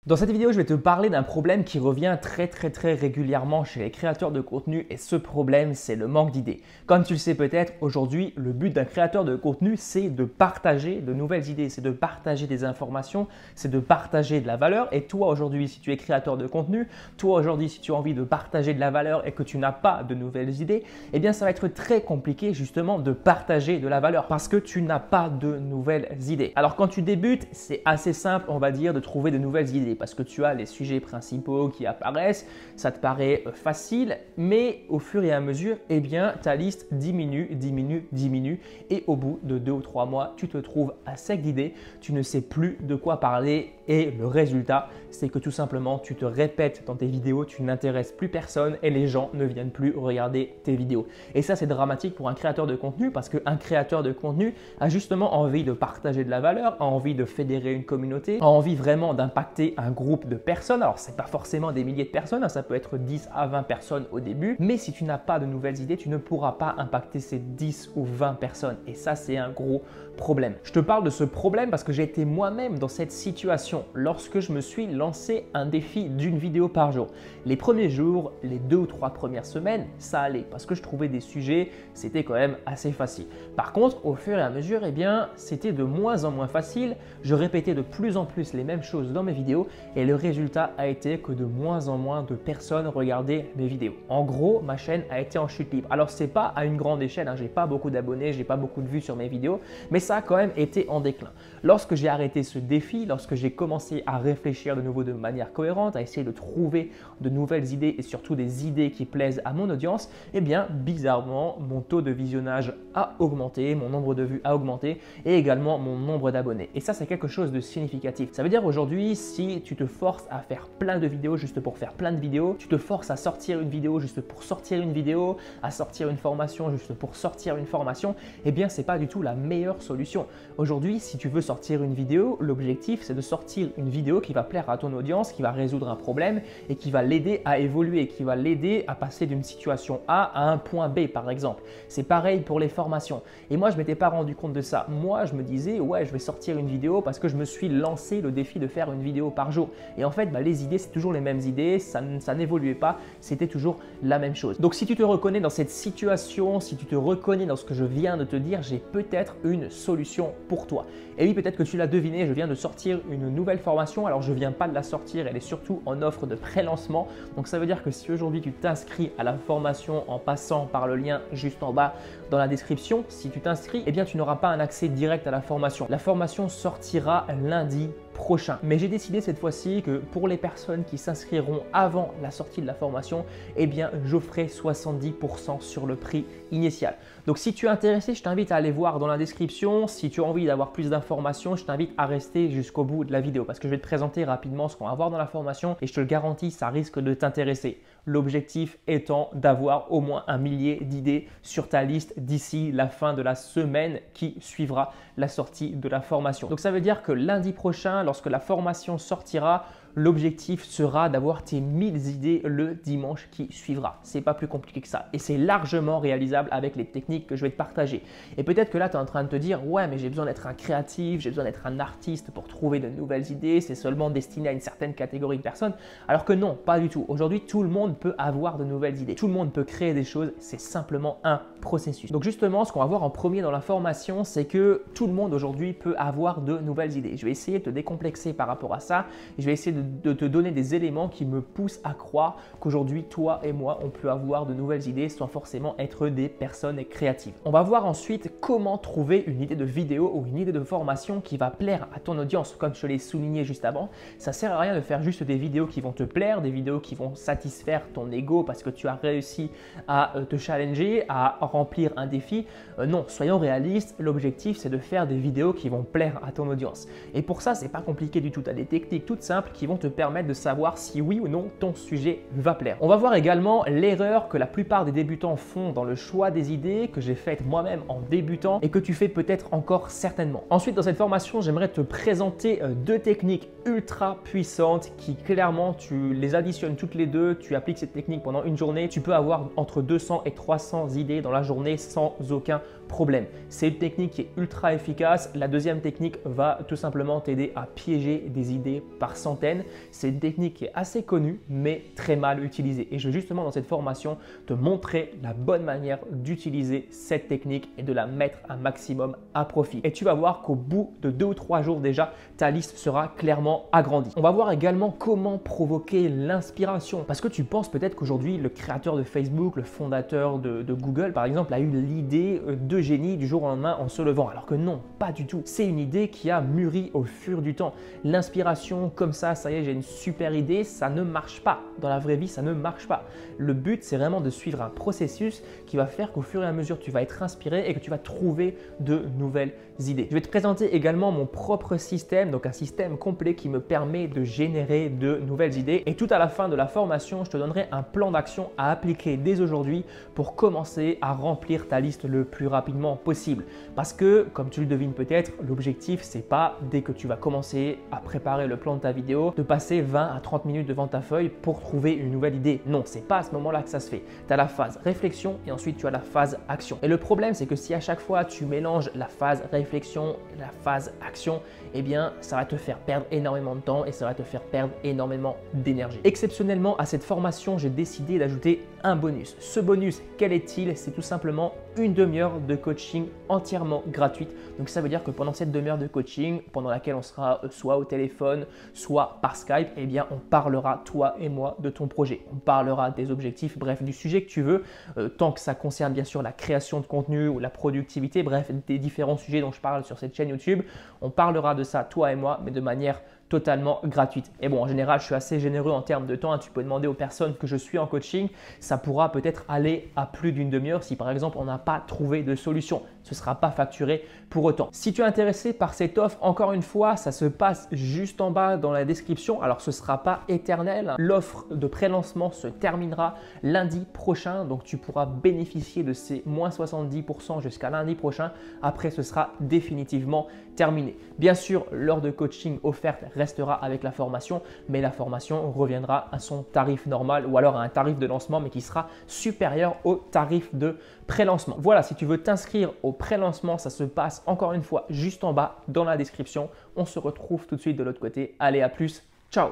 Dans cette vidéo, je vais te parler d'un problème qui revient très régulièrement chez les créateurs de contenu et ce problème, c'est le manque d'idées. Comme tu le sais peut-être, aujourd'hui, le but d'un créateur de contenu, c'est de partager de nouvelles idées, c'est de partager des informations, c'est de partager de la valeur. Et toi aujourd'hui, si tu es créateur de contenu, toi aujourd'hui, si tu as envie de partager de la valeur et que tu n'as pas de nouvelles idées, eh bien ça va être très compliqué justement de partager de la valeur parce que tu n'as pas de nouvelles idées. Alors quand tu débutes, c'est assez simple, on va dire, de trouver de nouvelles idées, parce que tu as les sujets principaux qui apparaissent, ça te paraît facile, mais au fur et à mesure, eh bien, ta liste diminue et au bout de 2 ou 3 mois, tu te trouves à sec d'idées, tu ne sais plus de quoi parler et le résultat, c'est que tout simplement, tu te répètes dans tes vidéos, tu n'intéresses plus personne et les gens ne viennent plus regarder tes vidéos. Et ça, c'est dramatique pour un créateur de contenu parce qu'un créateur de contenu a justement envie de partager de la valeur, a envie de fédérer une communauté, a envie vraiment d'impacter un groupe de personnes. Alors, ce n'est pas forcément des milliers de personnes, hein, ça peut être 10 à 20 personnes au début, mais si tu n'as pas de nouvelles idées, tu ne pourras pas impacter ces 10 ou 20 personnes. Et ça, c'est un gros problème. Je te parle de ce problème parce que j'ai été moi-même dans cette situation lorsque je me suis lancé un défi d'une vidéo par jour. Les premiers jours, les 2 ou 3 premières semaines, ça allait parce que je trouvais des sujets, c'était quand même assez facile. Par contre, au fur et à mesure, eh bien, c'était de moins en moins facile. Je répétais de plus en plus les mêmes choses dans mes vidéos et le résultat a été que de moins en moins de personnes regardaient mes vidéos. En gros, ma chaîne a été en chute libre. Alors, c'est pas à une grande échelle, hein, j'ai pas beaucoup d'abonnés, j'ai pas beaucoup de vues sur mes vidéos, mais ça a quand même été en déclin. Lorsque j'ai arrêté ce défi, lorsque j'ai commencé à réfléchir de nouveau de manière cohérente, à essayer de trouver de nouvelles idées et surtout des idées qui plaisent à mon audience, eh bien, bizarrement, mon taux de visionnage a augmenté, mon nombre de vues a augmenté et également mon nombre d'abonnés. Et ça, c'est quelque chose de significatif. Ça veut dire aujourd'hui, si tu te forces à faire plein de vidéos juste pour faire plein de vidéos, tu te forces à sortir une vidéo juste pour sortir une vidéo, à sortir une formation juste pour sortir une formation, eh bien, c'est pas du tout la meilleure solution. Aujourd'hui, si tu veux sortir une vidéo, l'objectif, c'est de sortir une vidéo qui va plaire à ton audience, qui va résoudre un problème et qui va l'aider à évoluer, qui va l'aider à passer d'une situation A à un point B, par exemple. C'est pareil pour les formations. Et moi, je ne m'étais pas rendu compte de ça. Moi, je me disais, ouais, je vais sortir une vidéo parce que je me suis lancé le défi de faire une vidéo par jour. Et en fait, les idées, c'est toujours les mêmes idées, ça n'évoluait pas, c'était toujours la même chose. Donc, si tu te reconnais dans cette situation, si tu te reconnais dans ce que je viens de te dire, j'ai peut-être une solution pour toi. Et oui, peut-être que tu l'as deviné, je viens de sortir une nouvelle formation. Alors, je ne viens pas de la sortir, elle est surtout en offre de pré-lancement. Donc, ça veut dire que si aujourd'hui tu t'inscris à la formation en passant par le lien juste en bas dans la description, si tu t'inscris, eh bien, tu n'auras pas un accès direct à la formation. La formation sortira lundi prochain. Mais j'ai décidé cette fois-ci que pour les personnes qui s'inscriront avant la sortie de la formation, eh bien, j'offrais 70% sur le prix initial. Donc, si tu es intéressé, je t'invite à aller voir dans la description. Si tu as envie d'avoir plus d'informations, je t'invite à rester jusqu'au bout de la vidéo parce que je vais te présenter rapidement ce qu'on va voir dans la formation et je te le garantis, ça risque de t'intéresser. L'objectif étant d'avoir au moins 1 millier d'idées sur ta liste d'ici la fin de la semaine qui suivra la sortie de la formation. Donc, ça veut dire que lundi prochain, lorsque la formation sortira, l'objectif sera d'avoir tes 1000 idées le dimanche qui suivra. C'est pas plus compliqué que ça et c'est largement réalisable avec les techniques que je vais te partager. Et peut-être que là, tu es en train de te dire « Ouais, mais j'ai besoin d'être un créatif, j'ai besoin d'être un artiste pour trouver de nouvelles idées, c'est seulement destiné à une certaine catégorie de personnes. » Alors que non, pas du tout. Aujourd'hui, tout le monde peut avoir de nouvelles idées. Tout le monde peut créer des choses, c'est simplement un processus. Donc justement, ce qu'on va voir en premier dans la formation, c'est que tout le monde aujourd'hui peut avoir de nouvelles idées. Je vais essayer de te décomplexer par rapport à ça. Je vais essayer de te donner des éléments qui me poussent à croire qu'aujourd'hui, toi et moi, on peut avoir de nouvelles idées sans forcément être des personnes créatives. On va voir ensuite comment trouver une idée de vidéo ou une idée de formation qui va plaire à ton audience. Comme je te l'ai souligné juste avant, ça sert à rien de faire juste des vidéos qui vont te plaire, des vidéos qui vont satisfaire ton ego parce que tu as réussi à te challenger, à remplir un défi. Non, soyons réalistes, l'objectif c'est de faire des vidéos qui vont plaire à ton audience. Et pour ça, c'est pas compliqué du tout. Tu as des techniques toutes simples qui vont te permettre de savoir si oui ou non ton sujet va plaire. On va voir également l'erreur que la plupart des débutants font dans le choix des idées, que j'ai faite moi-même en débutant et que tu fais peut-être encore certainement. Ensuite, dans cette formation, j'aimerais te présenter 2 techniques ultra puissantes qui clairement, tu les additionnes toutes les deux, tu appliques cette technique pendant une journée, tu peux avoir entre 200 et 300 idées dans la journée sans aucun problème. C'est une technique qui est ultra efficace. La deuxième technique va tout simplement t'aider à piéger des idées par centaines. C'est une technique qui est assez connue mais très mal utilisée. Et je vais justement dans cette formation te montrer la bonne manière d'utiliser cette technique et de la mettre un maximum à profit. Et tu vas voir qu'au bout de 2 ou 3 jours déjà, ta liste sera clairement agrandie. On va voir également comment provoquer l'inspiration. Parce que tu penses peut-être qu'aujourd'hui, le créateur de Facebook, le fondateur de Google par exemple, a eu l'idée de génie du jour au lendemain en se levant. Alors que non, pas du tout. C'est une idée qui a mûri au fur du temps. L'inspiration comme ça y est, j'ai une super idée, ça ne marche pas. Dans la vraie vie, ça ne marche pas. Le but, c'est vraiment de suivre un processus qui va faire qu'au fur et à mesure, tu vas être inspiré et que tu vas trouver de nouvelles idées. Je vais te présenter également mon propre système, donc un système complet qui me permet de générer de nouvelles idées. Et tout à la fin de la formation, je te donnerai un plan d'action à appliquer dès aujourd'hui pour commencer à remplir ta liste le plus rapidement possible. Parce que, comme tu le devines peut-être, l'objectif, c'est pas dès que tu vas commencer à préparer le plan de ta vidéo, de passer 20 à 30 minutes devant ta feuille pour trouver une nouvelle idée. Non, c'est pas à ce moment-là que ça se fait. Tu as la phase réflexion et ensuite tu as la phase action. Et le problème, c'est que si à chaque fois tu mélanges la phase réflexion et la phase action, eh bien, ça va te faire perdre énormément de temps et ça va te faire perdre énormément d'énergie. Exceptionnellement, à cette formation, j'ai décidé d'ajouter un bonus. Ce bonus, quel est-il? C'est tout simplement une demi-heure de coaching entièrement gratuite. Donc ça veut dire que pendant cette demi-heure de coaching, pendant laquelle on sera soit au téléphone, soit par Skype, eh bien on parlera toi et moi de ton projet. On parlera des objectifs, bref, du sujet que tu veux, tant que ça concerne bien sûr la création de contenu ou la productivité, bref, des différents sujets dont je parle sur cette chaîne YouTube. On parlera de ça toi et moi, mais de manière totalement gratuite. Et bon, en général, je suis assez généreux en termes de temps. Tu peux demander aux personnes que je suis en coaching. Ça pourra peut-être aller à plus d'une demi-heure si par exemple, on n'a pas trouvé de solution. Ce ne sera pas facturé pour autant. Si tu es intéressé par cette offre, encore une fois, ça se passe juste en bas dans la description. Alors, ce ne sera pas éternel. L'offre de pré-lancement se terminera lundi prochain. Donc, tu pourras bénéficier de ces moins 70% jusqu'à lundi prochain. Après, ce sera définitivement terminé. Bien sûr, l'heure de coaching offerte restera avec la formation, mais la formation reviendra à son tarif normal ou alors à un tarif de lancement, mais qui sera supérieur au tarif de pré-lancement. Voilà, si tu veux t'inscrire au pré-lancement, ça se passe encore une fois juste en bas dans la description. On se retrouve tout de suite de l'autre côté. Allez, à plus. Ciao.